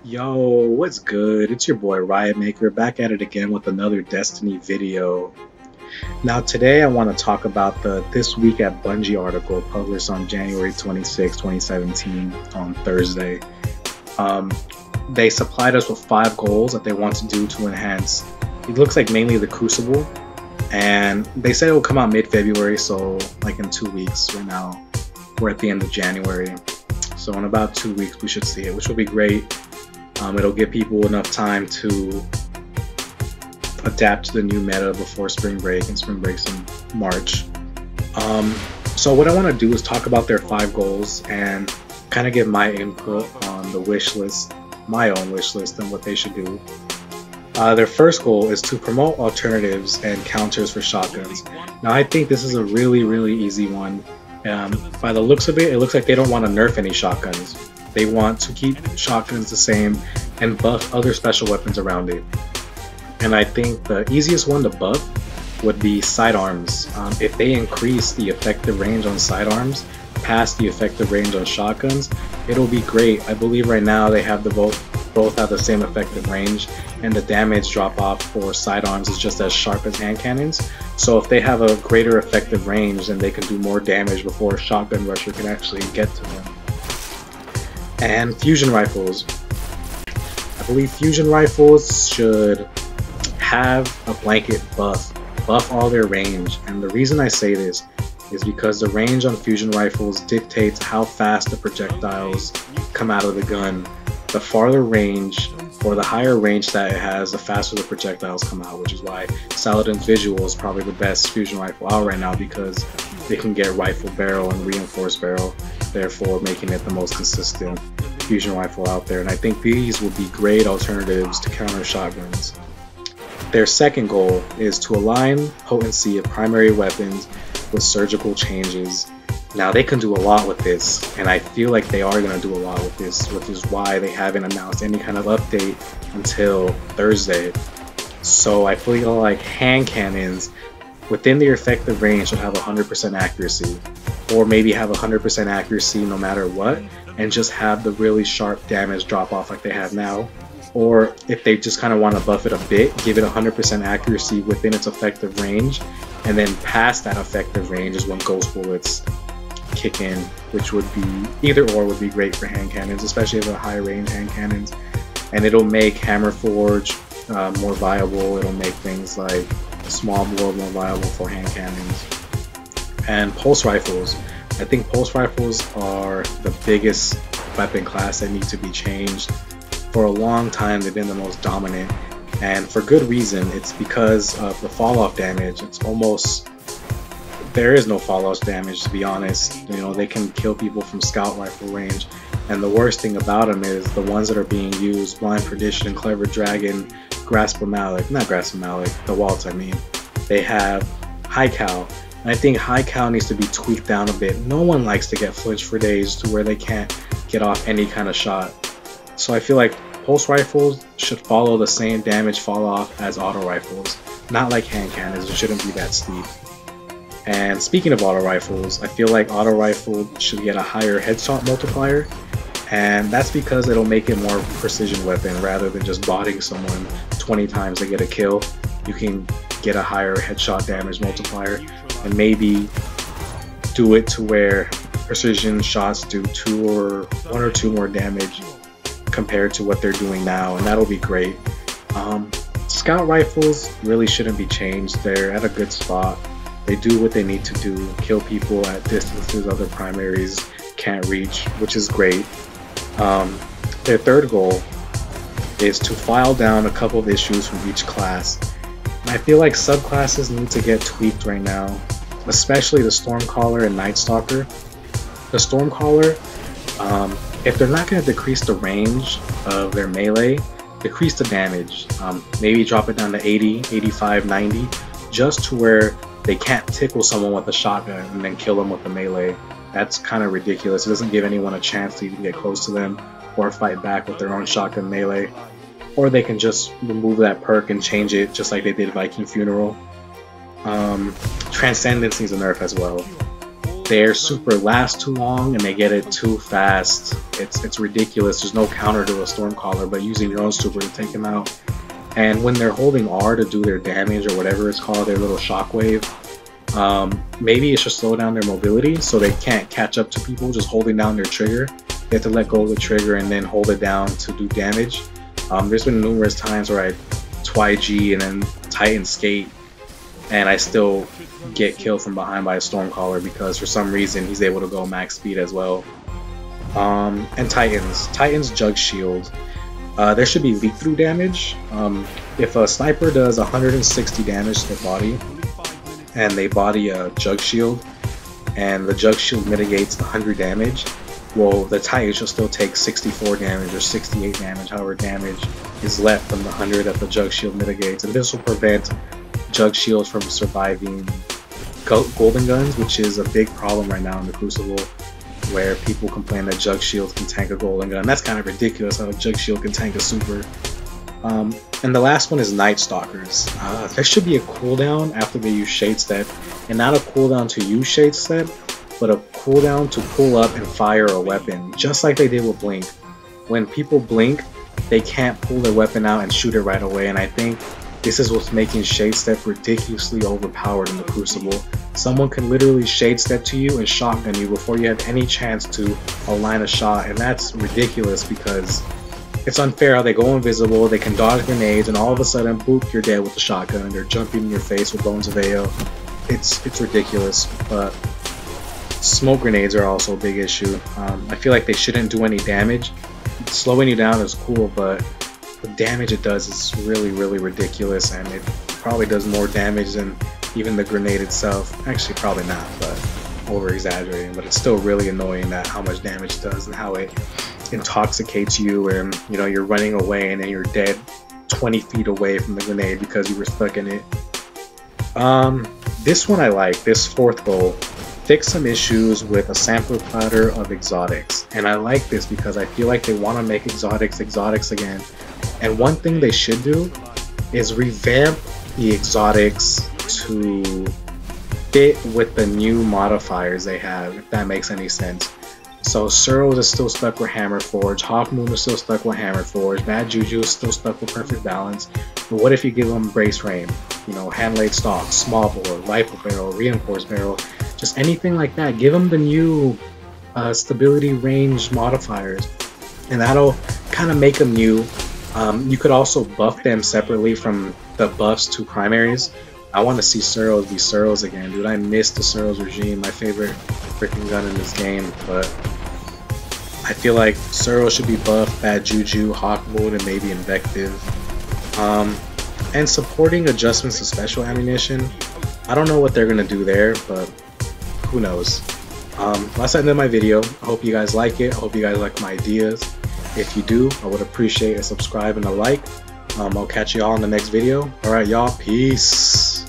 Yo, what's good? It's your boy Riot Maker back at it again with another Destiny video. Now today I want to talk about the This Week at Bungie article published on January 26, 2017 on Thursday. Um, they supplied us with 5 goals that they want to do to enhance, it looks like mainly the Crucible, and they said it will come out mid-February, so like in 2 weeks. Right now we're at the end of January, so in about 2 weeks we should see it, which will be great. It'll give people enough time to adapt to the new meta before spring break, and spring break's in March. Um, so what I want to do is talk about their 5 goals and kind of give my input on the wish list, my own wish list, and what they should do. Their first goal is to promote alternatives and counters for shotguns. Now I think this is a really easy one. By the looks of it, it looks like they don't want to nerf any shotguns. They want to keep shotguns the same and buff other special weapons around it. And I think the easiest one to buff would be sidearms. If they increase the effective range on sidearms past the effective range on shotguns, it'll be great. I believe right now they have both have the same effective range, and the damage drop off for sidearms is just as sharp as hand cannons. So if they have a greater effective range, then they can do more damage before a shotgun rusher can actually get to them. And fusion rifles. I believe fusion rifles should have a blanket buff all their range. And the reason I say this is because the range on fusion rifles dictates how fast the projectiles come out of the gun. The farther range, or the higher range that it has, the faster the projectiles come out, which is why Saladin's Visual is probably the best fusion rifle out right now, because they can get rifle barrel and reinforced barrel, therefore making it the most consistent fusion rifle out there. And I think these would be great alternatives to counter shotguns. Their second goal is to align potency of primary weapons with surgical changes. Now they can do a lot with this, and I feel like they are going to do a lot with this, which is why they haven't announced any kind of update until Thursday. So I feel like hand cannons within their effective range should have 100% accuracy, or maybe have 100% accuracy no matter what, and just have the really sharp damage drop off like they have now. Or if they just kind of want to buff it a bit, give it 100% accuracy within its effective range, and then past that effective range is when ghost bullets kick in, which would be either or would be great for hand cannons, especially if they're high range hand cannons. And it'll make hammer forge more viable. It'll make things like small bore more viable for hand cannons. And pulse rifles. I think pulse rifles are the biggest weapon class that need to be changed. For a long time they've been the most dominant, and for good reason. It's because of the fall off damage. It's almost, there is no fall off damage, to be honest. You know, they can kill people from scout rifle range, and the worst thing about them is the ones that are being used, Blind Perdition, Clever Dragon, Grasp of Malik, not Grasp of Malik, the Waltz I mean, they have high cal. And I think high cal needs to be tweaked down a bit. No one likes to get flinched for days to where they can't get off any kind of shot. So I feel like pulse rifles should follow the same damage fall off as auto rifles. Not like hand cannons, it shouldn't be that steep. And speaking of auto rifles, I feel like auto rifle should get a higher headshot multiplier, and that's because it'll make it more precision weapon rather than just botting someone 20 times to get a kill. You can get a higher headshot damage multiplier, and maybe do it to where precision shots do 1 or 2 more damage compared to what they're doing now, and that'll be great. Scout rifles really shouldn't be changed. They're at a good spot. They do what they need to do, kill people at distances other primaries can't reach, which is great. Their third goal is to file down a couple of issues from each class. And I feel like subclasses need to get tweaked right now, especially the Stormcaller and Night Stalker. The Stormcaller, if they're not going to decrease the range of their melee, decrease the damage. Maybe drop it down to 80, 85, 90, just to where they can't tickle someone with a shotgun and then kill them with the melee. That's kind of ridiculous. It doesn't give anyone a chance to even get close to them or fight back with their own shotgun melee. Or they can just remove that perk and change it just like they did Viking Funeral. Transcendence needs a nerf as well. their super lasts too long and they get it too fast. It's ridiculous. There's no counter to a Stormcaller, but using your own super to take him out. And when they're holding R to do their damage or whatever it's called, their little shockwave, maybe it should slow down their mobility so they can't catch up to people just holding down their trigger. They have to let go of the trigger and then hold it down to do damage. There's been numerous times where I Twi-G and then Titan skate and I still get killed from behind by a Stormcaller because for some reason he's able to go max speed as well. And Titan's Jug Shield. There should be leak through damage. If a sniper does 160 damage to their body and they body a Jug Shield and the Jug Shield mitigates the 100 damage, well, the Titan should still take 64 damage or 68 damage, however damage is left from the 100 that the Jug Shield mitigates. And this will prevent Jug Shields from surviving golden guns, which is a big problem right now in the Crucible, where people complain that Jug Shields can tank a golden gun. That's kind of ridiculous how a Jug Shield can tank a super. And the last one is Night Stalkers. There should be a cooldown after they use Shade Step, and not a cooldown to use Shade Step, but a cooldown to pull up and fire a weapon, just like they did with Blink. When people blink, they can't pull their weapon out and shoot it right away, and I think this is what's making Shade Step ridiculously overpowered in the Crucible. Someone can literally Shade Step to you and shotgun you before you have any chance to align a shot, and that's ridiculous because it's unfair how they go invisible, they can dodge grenades, and all of a sudden, boop, you're dead with the shotgun, and they're jumping in your face with Bones of AO. It's ridiculous, but smoke grenades are also a big issue. I feel like they shouldn't do any damage. Slowing you down is cool, but the damage it does is really, really ridiculous, and it probably does more damage than even the grenade itself. Actually, probably not, but over exaggerating, but it's still really annoying that how much damage it does and how it intoxicates you, and you know, you're running away and then you're dead 20 feet away from the grenade because you were stuck in it. This one I like, this fourth goal. Fix some issues with a sampler platter of exotics, and I like this because I feel like they want to make exotics again, and one thing they should do is revamp the exotics to fit with the new modifiers they have, if that makes any sense. So Suros is still stuck with Hammer Forge, Hawkmoon is still stuck with Hammer Forge, Bad Juju is still stuck with Perfect Balance, but what if you give them Brace Frame, you know, Hand-Laid Stock, Small Bore, Rifle Barrel, Reinforced Barrel, just anything like that. Give them the new stability range modifiers, and that'll kind of make them new. You could also buff them separately from the buffs to primaries. I want to see Suros be Suros again, dude. I miss the Suros regime, my favorite freaking gun in this game, but I feel like Suros should be buffed, Bad Juju, Hawkmoon, and maybe Invective. And supporting adjustments to special ammunition. I don't know what they're going to do there, but who knows. That's the end of my video. I hope you guys like it. I hope you guys like my ideas. If you do, I would appreciate a subscribe and a like. I'll catch you all in the next video. Alright, y'all. Peace.